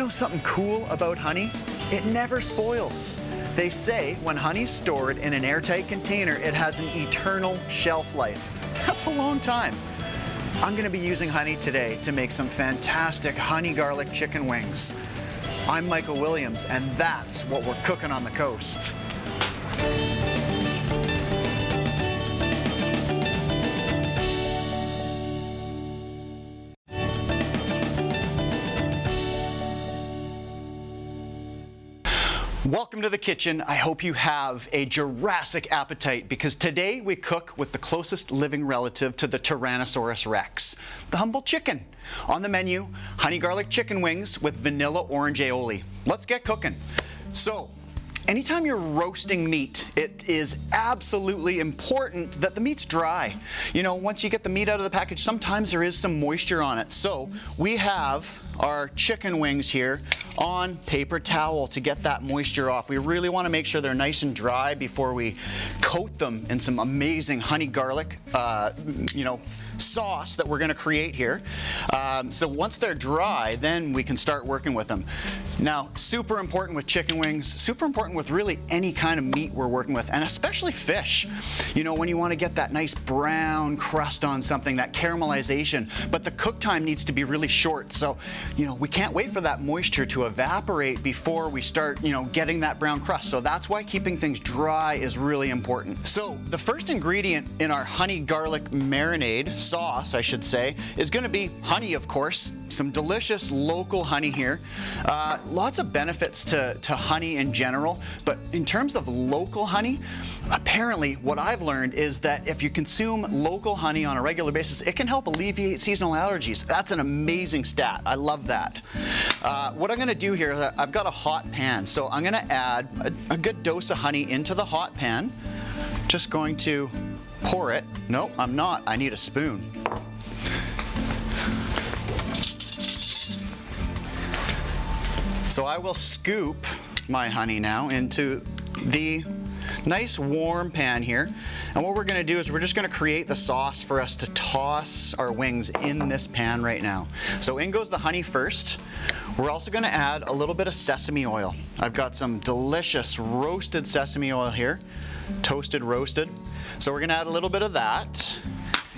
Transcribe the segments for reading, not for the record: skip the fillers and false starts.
know something cool about honey? It never spoils. They say when honey's stored in an airtight container, it has an eternal shelf life. That's a long time. I'm gonna be using honey today to make some fantastic honey garlic chicken wings. I'm Michael Williams, and that's what we're cooking on the coast. Welcome to the kitchen. I hope you have a Jurassic appetite because today we cook with the closest living relative to the Tyrannosaurus Rex, the humble chicken. On the menu, honey garlic chicken wings with vanilla orange aioli. Let's get cooking. So, anytime you're roasting meat, it is absolutely important that the meat's dry. You know, once you get the meat out of the package, sometimes there is some moisture on it. So we have our chicken wings here on paper towel to get that moisture off. We really want to make sure they're nice and dry before we coat them in some amazing honey garlic, sauce that we're going to create here. So once they're dry, then we can start working with them. Now, super important with chicken wings, super important with really any kind of meat we're working with, and especially fish. You know, when you want to get that nice brown crust on something, that caramelization, but the cook time needs to be really short. So, you know, we can't wait for that moisture to evaporate before we start, getting that brown crust. So that's why keeping things dry is really important. So the first ingredient in our honey garlic marinade, sauce, I should say, is going to be honey, of course. Some delicious local honey here. Lots of benefits to honey in general, but in terms of local honey, apparently what I've learned is that if you consume local honey on a regular basis, it can help alleviate seasonal allergies. That's an amazing stat. I love that. What I'm going to do here is I've got a hot pan, so I'm going to add a good dose of honey into the hot pan. Just going to pour it. No, I'm not. I need a spoon. So I will scoop my honey now into the nice warm pan here. And what we're going to do is we're just going to create the sauce for us to toss our wings in this pan right now. So in goes the honey first. We're also going to add a little bit of sesame oil. I've got some delicious roasted sesame oil here, toasted roasted. So we're going to add a little bit of that.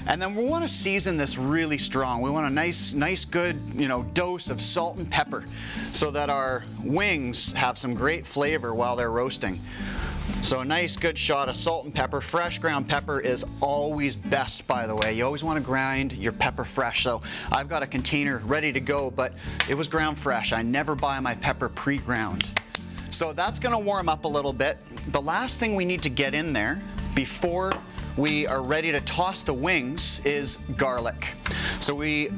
And then we want to season this really strong. We want a nice good, dose of salt and pepper so that our wings have some great flavor while they're roasting. So a nice good shot of salt and pepper. Fresh ground pepper is always best, by the way. You always want to grind your pepper fresh. So I've got a container ready to go, but it was ground fresh. I never buy my pepper pre-ground. So that's going to warm up a little bit. The last thing we need to get in there before we are ready to toss the wings is garlic. So we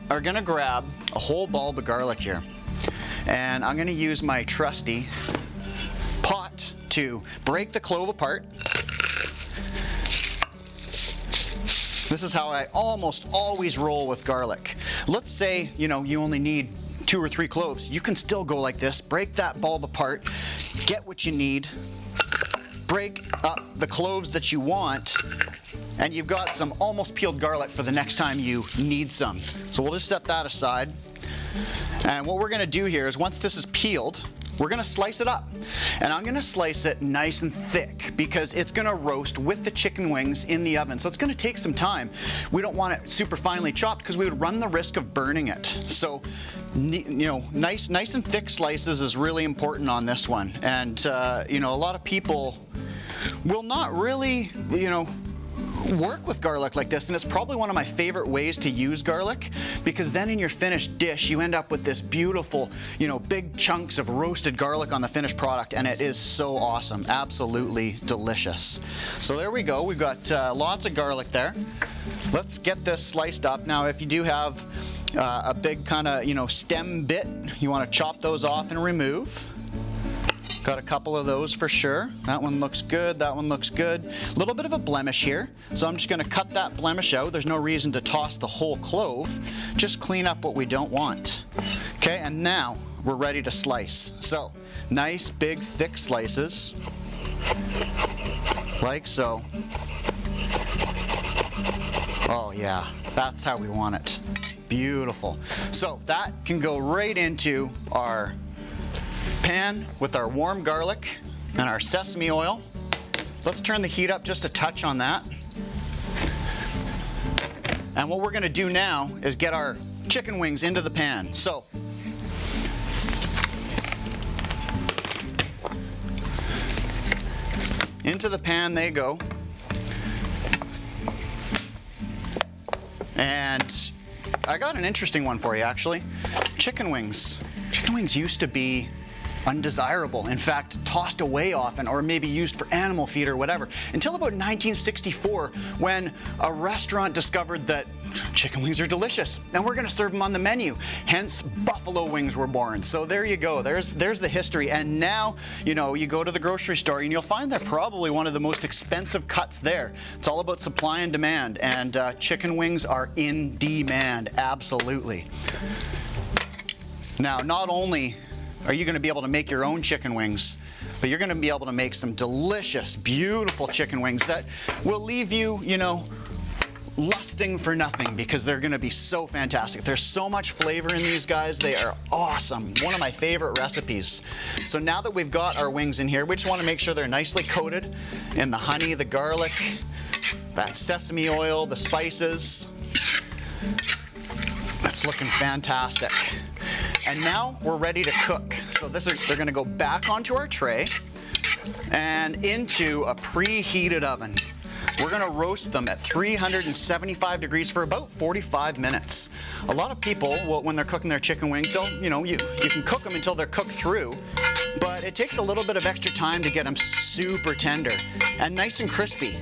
are going to grab a whole bulb of garlic here, and I'm going to use my trusty pot to break the clove apart. This is how I almost always roll with garlic. Let's say, you only need 2 or 3 cloves. You can still go like this, break that bulb apart, get what you need, break up the cloves that you want, and you've got some almost peeled garlic for the next time you need some. So we'll just set that aside. And what we're going to do here is once this is peeled, we're going to slice it up. And I'm going to slice it nice and thick because it's going to roast with the chicken wings in the oven. So it's going to take some time. We don't want it super finely chopped because we would run the risk of burning it. So, nice and thick slices is really important on this one. And, a lot of people will not really, work with garlic like this, and it's probably one of my favorite ways to use garlic because then in your finished dish you end up with this beautiful, big chunks of roasted garlic on the finished product, and it is so awesome, absolutely delicious. So there we go, we've got lots of garlic there. Let's get this sliced up. Now if you do have a big kind of, stem bit, you want to chop those off and remove. Got a couple of those for sure. That one looks good, that one looks good. A little bit of a blemish here, so I'm just going to cut that blemish out. There's no reason to toss the whole clove. Just clean up what we don't want. Okay, and now we're ready to slice. So, nice big thick slices, like so. Oh yeah, that's how we want it. beautiful. So that can go right into our pan with our warm garlic and our sesame oil. Let's turn the heat up just a touch on that. And what we're gonna do now is get our chicken wings into the pan. So, into the pan they go. And I got an interesting one for you, actually. Chicken wings. Chicken wings used to be undesirable, in fact tossed away often, or maybe used for animal feed or whatever, until about 1964 when a restaurant discovered that chicken wings are delicious and we're going to serve them on the menu. Hence buffalo wings were born. So there you go, there's the history. And now, you know, you go to the grocery store and you'll find they're probably one of the most expensive cuts there. It's all about supply and demand, and chicken wings are in demand, absolutely. Now, not only are you going to be able to make your own chicken wings, but you're going to be able to make some delicious, beautiful chicken wings that will leave you, you know, lusting for nothing, because they're going to be so fantastic. There's so much flavor in these guys. They are awesome. One of my favorite recipes. So now that we've got our wings in here, we just want to make sure they're nicely coated in the honey, the garlic, that sesame oil, the spices. That's looking fantastic. And now we're ready to cook. So they're gonna go back onto our tray and into a preheated oven. We're gonna roast them at 375 degrees for about 45 minutes. A lot of people, when they're cooking their chicken wings, you can cook them until they're cooked through, but it takes a little bit of extra time to get them super tender and nice and crispy.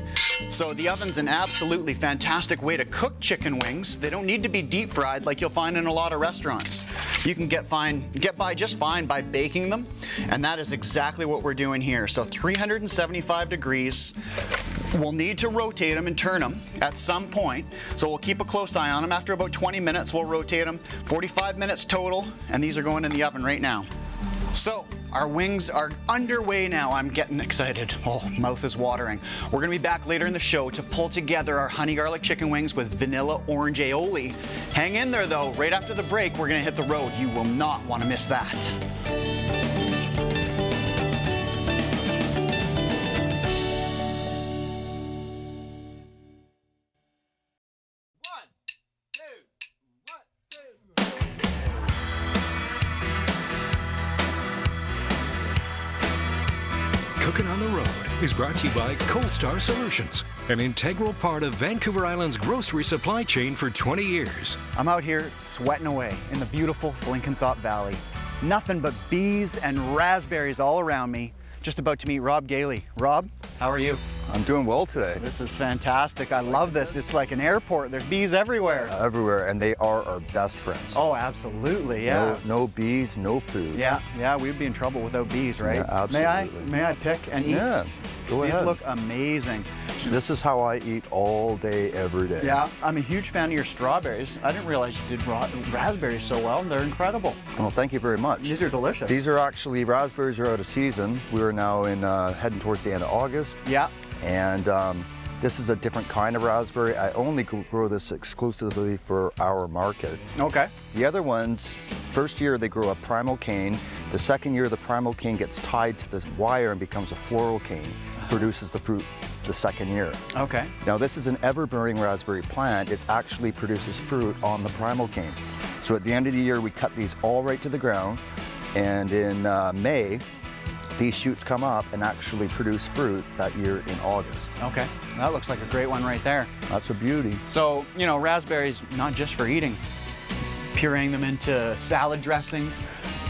So the oven's an absolutely fantastic way to cook chicken wings. They don't need to be deep fried like you'll find in a lot of restaurants. You can get by just fine by baking them, and that is exactly what we're doing here. So 375 degrees. We'll need to rotate them and turn them at some point, so we'll keep a close eye on them. After about 20 minutes, we'll rotate them. 45 minutes total, and these are going in the oven right now. So our wings are underway now. I'm getting excited. Oh, mouth is watering. We're gonna be back later in the show to pull together our honey garlic chicken wings with vanilla orange aioli. Hang in there though, right after the break, we're gonna hit the road. You will not wanna miss that. Cookin on the Road is brought to you by CoStar Solutions, an integral part of Vancouver Island's grocery supply chain for 20 years. I'm out here sweating away in the beautiful Blenkinsop Valley. Nothing but bees and raspberries all around me. Just about to meet Rob Gailey. Rob, how are you? I'm doing well today. This is fantastic. I love this. It's like an airport. There's bees everywhere. Everywhere, and they are our best friends. Oh, absolutely, yeah. No bees, no food. Yeah, we'd be in trouble without bees, right? Yeah, absolutely. May I pick and eat? Yeah, go ahead. These look amazing. This is how I eat all day, every day. Yeah, I'm a huge fan of your strawberries. I didn't realize you did raspberries so well. They're incredible. Well, thank you very much. These are delicious. These are actually, raspberries are out of season. We are now heading towards the end of August. Yeah. And this is a different kind of raspberry. I only grow this exclusively for our market. Okay. The other ones, first year they grow a primal cane. The second year the primal cane gets tied to this wire and becomes a floral cane, produces the fruit the second year. Okay. Now this is an ever-bearing raspberry plant. It actually produces fruit on the primal cane. So at the end of the year we cut these all right to the ground, and in May these shoots come up and actually produce fruit that year in August. Okay, that looks like a great one right there. That's a beauty. So, you know, raspberries, not just for eating. Pureeing them into salad dressings,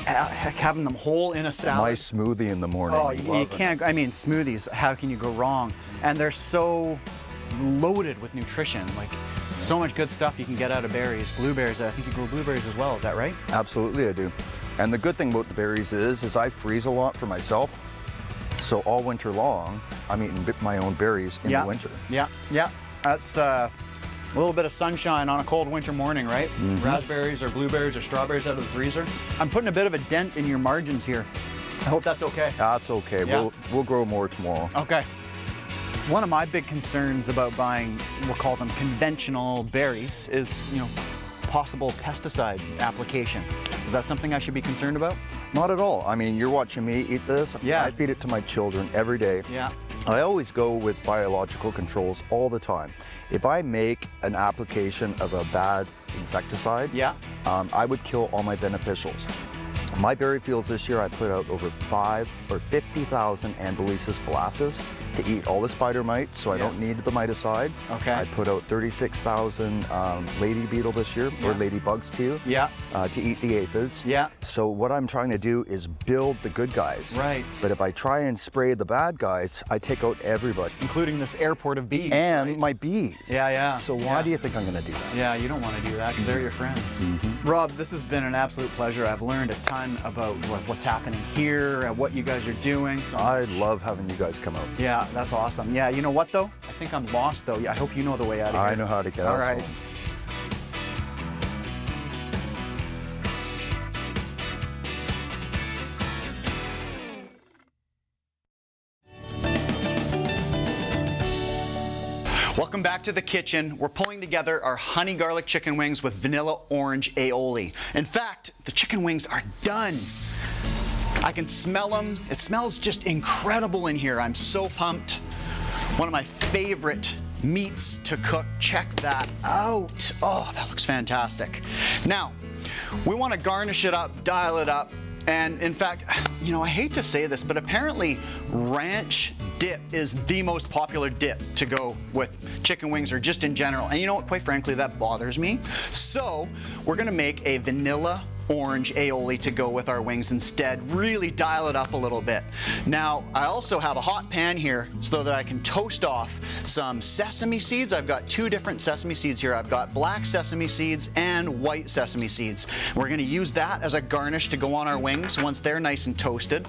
heck, having them whole in a salad. Nice smoothie in the morning. Oh, you can't, I mean, smoothies, how can you go wrong? And they're so loaded with nutrition, like so much good stuff you can get out of berries. Blueberries, I think you grow blueberries as well, is that right? Absolutely, I do. And the good thing about the berries is I freeze a lot for myself. So all winter long, I'm eating my own berries in the winter. Yeah. That's a little bit of sunshine on a cold winter morning, right? Mm-hmm. Raspberries or blueberries or strawberries out of the freezer. I'm putting a bit of a dent in your margins here. I hope that's okay. That's okay. Yeah. We'll grow more tomorrow. Okay. One of my big concerns about buying, we'll call them conventional berries, is, you know, possible pesticide application. Is that something I should be concerned about? Not at all. I mean, you're watching me eat this. Yeah. I feed it to my children every day. Yeah. I always go with biological controls all the time. If I make an application of a bad insecticide, Yeah. I would kill all my beneficials. My berry fields this year, I put out over 50,000 Ambuloesis phalacis to eat all the spider mites, so I Yeah. don't need the miticide. Okay. I put out 36,000 lady beetle this year, or ladybugs too, Yeah. to eat the aphids. Yeah. So what I'm trying to do is build the good guys. Right. But if I try and spray the bad guys, I take out everybody. Including this airport of bees. And right? my bees. Yeah, yeah. So why Yeah. do you think I'm gonna do that? Yeah, you don't want to do that because they're your friends. Rob, this has been an absolute pleasure. I've learned a ton about what's happening here and what you guys are doing. I love having you guys come out. Yeah, that's awesome. Yeah, you know what though? I think I'm lost though. Yeah, I hope you know the way out of here. I know how to get out. All right. Welcome back to the kitchen. We're pulling together our honey garlic chicken wings with vanilla orange aioli. In fact, the chicken wings are done. I can smell them. It smells just incredible in here. I'm so pumped. One of my favorite meats to cook. Check that out. Oh, that looks fantastic. Now, we want to garnish it up, dial it up. And in fact, you know, I hate to say this, but apparently ranch dip is the most popular dip to go with chicken wings or just in general. And you know what, quite frankly, that bothers me. So we're gonna make a vanilla orange aioli to go with our wings instead. Really dial it up a little bit. Now, I also have a hot pan here so that I can toast off some sesame seeds. I've got two different sesame seeds here. I've got black sesame seeds and white sesame seeds. We're gonna use that as a garnish to go on our wings once they're nice and toasted.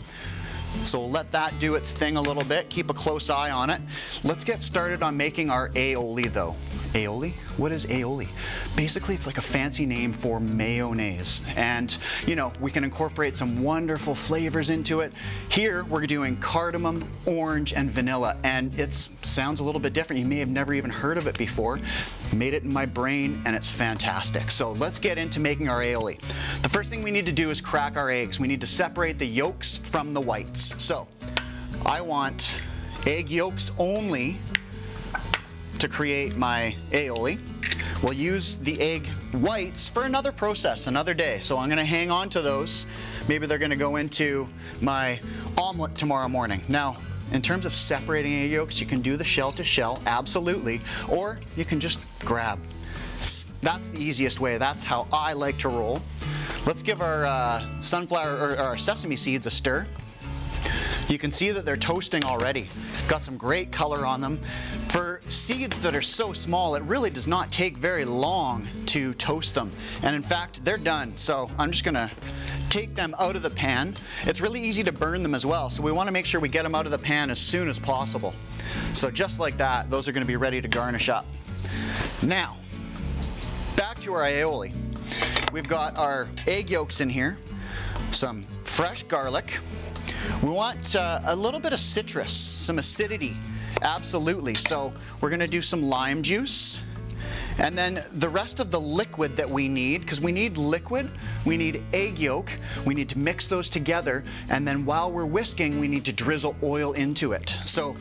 So we'll let that do its thing a little bit, keep a close eye on it. Let's get started on making our aioli though. Aioli? What is aioli? Basically, it's like a fancy name for mayonnaise. And, you know, we can incorporate some wonderful flavors into it. Here, we're doing cardamom, orange, and vanilla. And it sounds a little bit different. You may have never even heard of it before. Made it in my brain, and it's fantastic. So let's get into making our aioli. The first thing we need to do is crack our eggs. We need to separate the yolks from the whites. So I want egg yolks only to create my aioli. We'll use the egg whites for another process, another day. So I'm gonna hang on to those. Maybe they're gonna go into my omelet tomorrow morning. Now, in terms of separating egg yolks, you can do the shell to shell, absolutely, or you can just grab. That's the easiest way. That's how I like to roll. Let's give our sunflower or our sesame seeds a stir. You can see that they're toasting already. Got some great color on them. For seeds that are so small, it really does not take very long to toast them. And in fact, they're done. So I'm just gonna take them out of the pan. It's really easy to burn them as well. So we wanna make sure we get them out of the pan as soon as possible. So just like that, those are gonna be ready to garnish up. Now, back to our aioli. We've got our egg yolks in here, some fresh garlic. We want a little bit of citrus, some acidity, absolutely. So we're gonna do some lime juice. And then the rest of the liquid that we need, because we need liquid, we need egg yolk, we need to mix those together, and then while we're whisking, we need to drizzle oil into it. So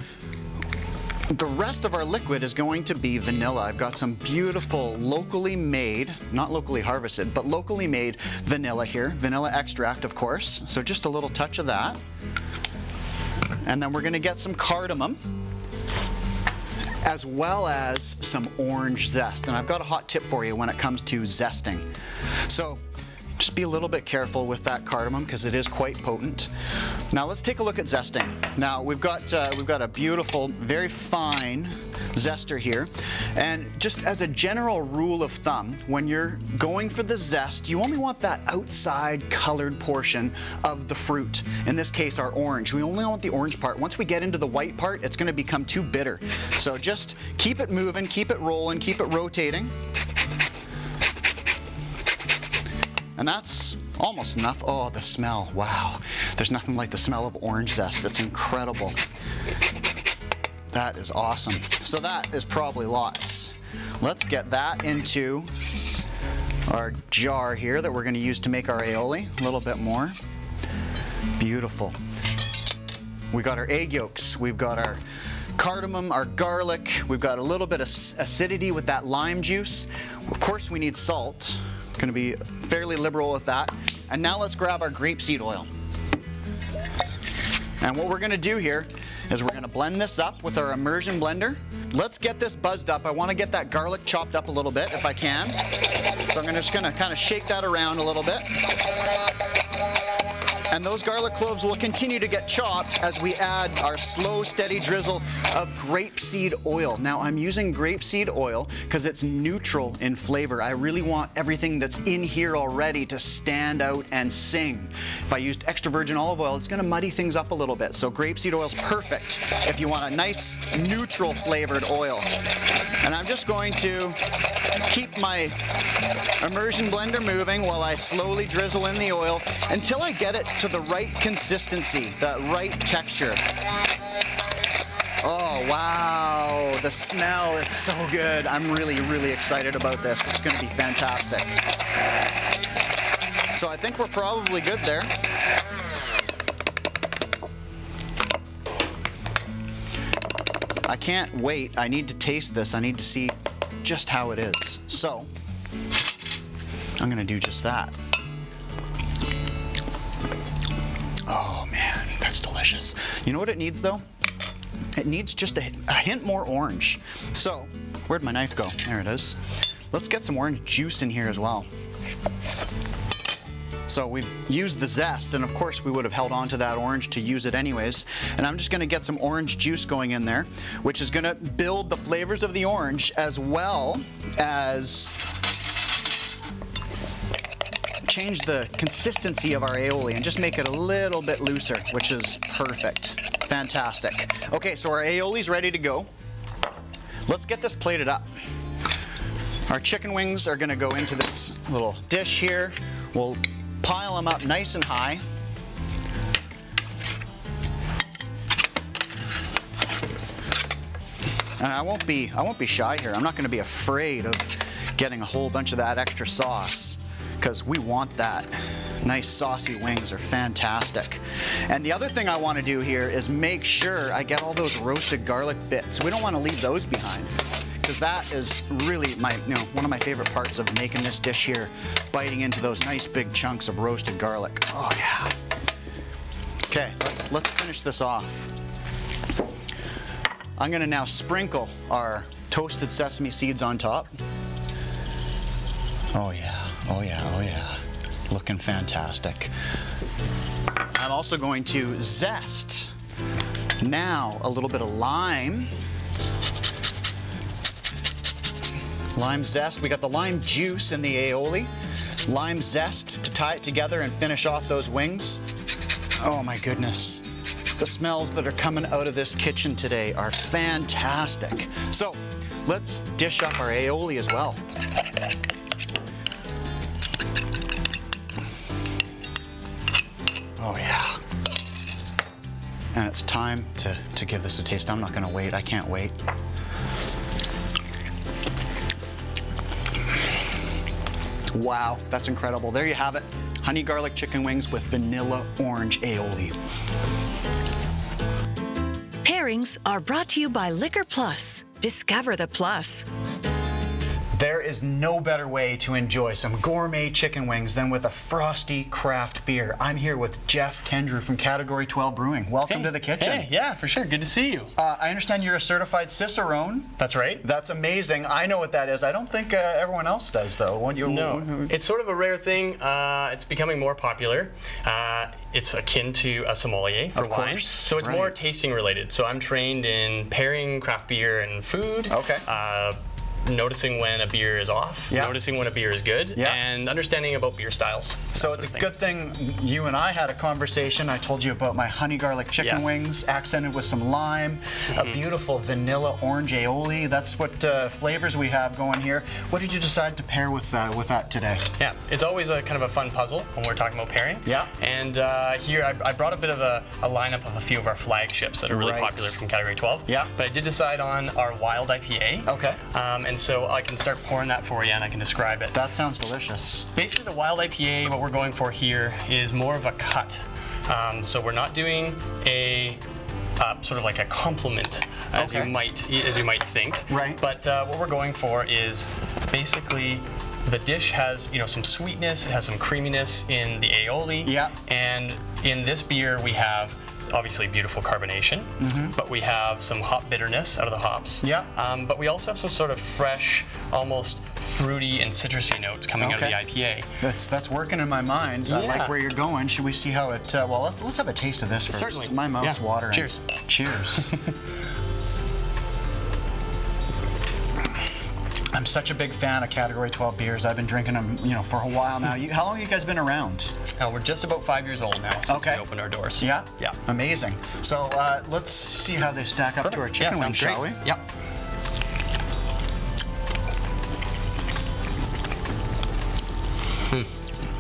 the rest of our liquid is going to be vanilla. I've got some beautiful locally made, not locally harvested, but locally made vanilla here. Vanilla extract, of course. So just a little touch of that. And then we're gonna get some cardamom, as well as some orange zest. And I've got a hot tip for you when it comes to zesting. So just be a little bit careful with that cardamom because it is quite potent. Now let's take a look at zesting. Now we've got a beautiful, very fine zester here. And just as a general rule of thumb, when you're going for the zest, you only want that outside colored portion of the fruit. In this case, our orange. We only want the orange part. Once we get into the white part, it's gonna become too bitter. So just keep it moving, keep it rolling, keep it rotating. And that's almost enough. Oh, the smell, wow. There's nothing like the smell of orange zest. It's incredible. That is awesome. So that is probably lots. Let's get that into our jar here that we're going to use to make our aioli. A little bit more. Beautiful. We got our egg yolks. We've got our cardamom, our garlic. We've got a little bit of acidity with that lime juice. Of course, we need salt. Going to be fairly liberal with that. And now let's grab our grapeseed oil. And what we're going to do here is we're going to blend this up with our immersion blender. Let's get this buzzed up. I want to get that garlic chopped up a little bit if I can. So I'm just going to kind of shake that around a little bit. And those garlic cloves will continue to get chopped as we add our slow, steady drizzle of grapeseed oil. Now, I'm using grapeseed oil because it's neutral in flavor. I really want everything that's in here already to stand out and sing. If I used extra virgin olive oil, it's going to muddy things up a little bit. So grapeseed oil is perfect if you want a nice, neutral flavored oil. And I'm just going to keep my immersion blender moving while I slowly drizzle in the oil until I get it to the right consistency, the right texture. Oh, wow, the smell, it's so good. I'm really, really excited about this. It's going to be fantastic. So I think we're probably good there. I can't wait. I need to taste this. I need to see just how it is. So I'm going to do just that. Oh man, that's delicious. You know what it needs though? It needs just a hint more orange. So, where'd my knife go? There it is. Let's get some orange juice in here as well. So we've used the zest, and of course we would have held on to that orange to use it anyways. And I'm just gonna get some orange juice going in there, which is gonna build the flavors of the orange as well as change the consistency of our aioli and just make it a little bit looser, which is perfect. Fantastic. Okay, so our aioli's ready to go. Let's get this plated up. Our chicken wings are gonna go into this little dish here. We'll pile them up nice and high. And I won't be shy here. I'm not gonna be afraid of getting a whole bunch of that extra sauce, because we want that. Nice saucy wings are fantastic. And the other thing I want to do here is make sure I get all those roasted garlic bits. We don't want to leave those behind, because that is really one of my favorite parts of making this dish here, biting into those nice big chunks of roasted garlic. Oh yeah. Okay, let's finish this off. I'm going to now sprinkle our toasted sesame seeds on top. Oh yeah. Oh yeah, oh yeah. Looking fantastic. I'm also going to zest now a little bit of lime. Lime zest. We got the lime juice in the aioli. Lime zest to tie it together and finish off those wings. Oh my goodness. The smells that are coming out of this kitchen today are fantastic. So let's dish up our aioli as well. Oh yeah. And it's time to give this a taste. I'm not gonna wait, I can't wait. Wow, that's incredible. There you have it. Honey garlic chicken wings with vanilla orange aioli. Pairings are brought to you by Liquor Plus. Discover the plus. There is no better way to enjoy some gourmet chicken wings than with a frosty craft beer. I'm here with Jeff Kendrew from Category 12 Brewing. Welcome to the kitchen. Hey, yeah, for sure. Good to see you. I understand you're a certified Cicerone. That's right. That's amazing. I know what that is. I don't think everyone else does, though. No, it's sort of a rare thing. It's becoming more popular. It's akin to a sommelier for wine. So it's more tasting related. So I'm trained in pairing craft beer and food. Okay. Noticing when a beer is off, noticing when a beer is good, and understanding about beer styles. So it's a good thing you and I had a conversation. I told you about my honey garlic chicken wings, accented with some lime, a beautiful vanilla orange aioli. That's what flavors we have going here. What did you decide to pair with that today? Yeah, it's always a kind of a fun puzzle when we're talking about pairing. Yeah. And here I brought a bit of a lineup of a few of our flagships that are really popular from Category 12. Yeah. But I did decide on our Wild IPA. Okay. And And so I can start pouring that for you and I can describe it. That sounds delicious. Basically, the wild IPA, what we're going for here is more of a cut. So we're not doing a sort of like a complement, as you might think. Right. But what we're going for is basically the dish has some sweetness, it has some creaminess in the aioli. Yeah. And in this beer we have obviously beautiful carbonation, but we have some hop bitterness out of the hops. Yeah. But we also have some sort of fresh, almost fruity and citrusy notes coming out of the IPA. That's working in my mind. I like where you're going. Should we see how it? Well, let's have a taste of this first. Certainly. My mouth's watering. Cheers. Cheers. I'm such a big fan of Category 12 beers. I've been drinking them, for a while now. How long have you guys been around? We're just about 5 years old now since we opened our doors. Yeah? Yeah. Amazing. So let's see how they stack up to our chicken wings, shall we? Yep.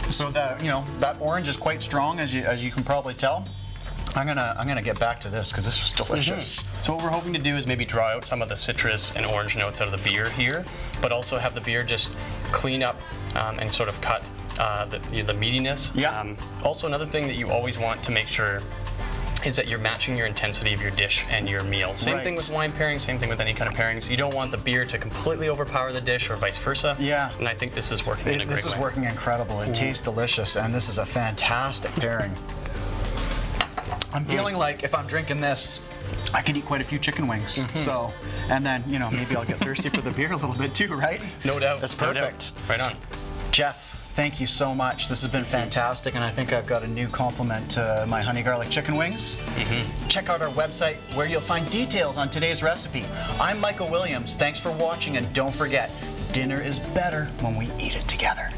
So that orange is quite strong, as you can probably tell. I'm gonna get back to this because this was delicious. So what we're hoping to do is maybe draw out some of the citrus and orange notes out of the beer here, but also have the beer just clean up and sort of cut the meatiness. Yeah. Also, another thing that you always want to make sure is that you're matching your intensity of your dish and your meal. Same thing with wine pairings, same thing with any kind of pairings. You don't want the beer to completely overpower the dish or vice versa. Yeah. And I think this is working in a great way. This is working incredible. It tastes delicious, and this is a fantastic pairing. I'm feeling like if I'm drinking this, I could eat quite a few chicken wings. So, and then, maybe I'll get thirsty for the beer a little bit too, right? No doubt. That's No perfect. doubt. Right on. Jeff, thank you so much. This has been fantastic, and I think I've got a new compliment to my honey garlic chicken wings. Check out our website where you'll find details on today's recipe. I'm Michael Williams. Thanks for watching, and don't forget, dinner is better when we eat it together.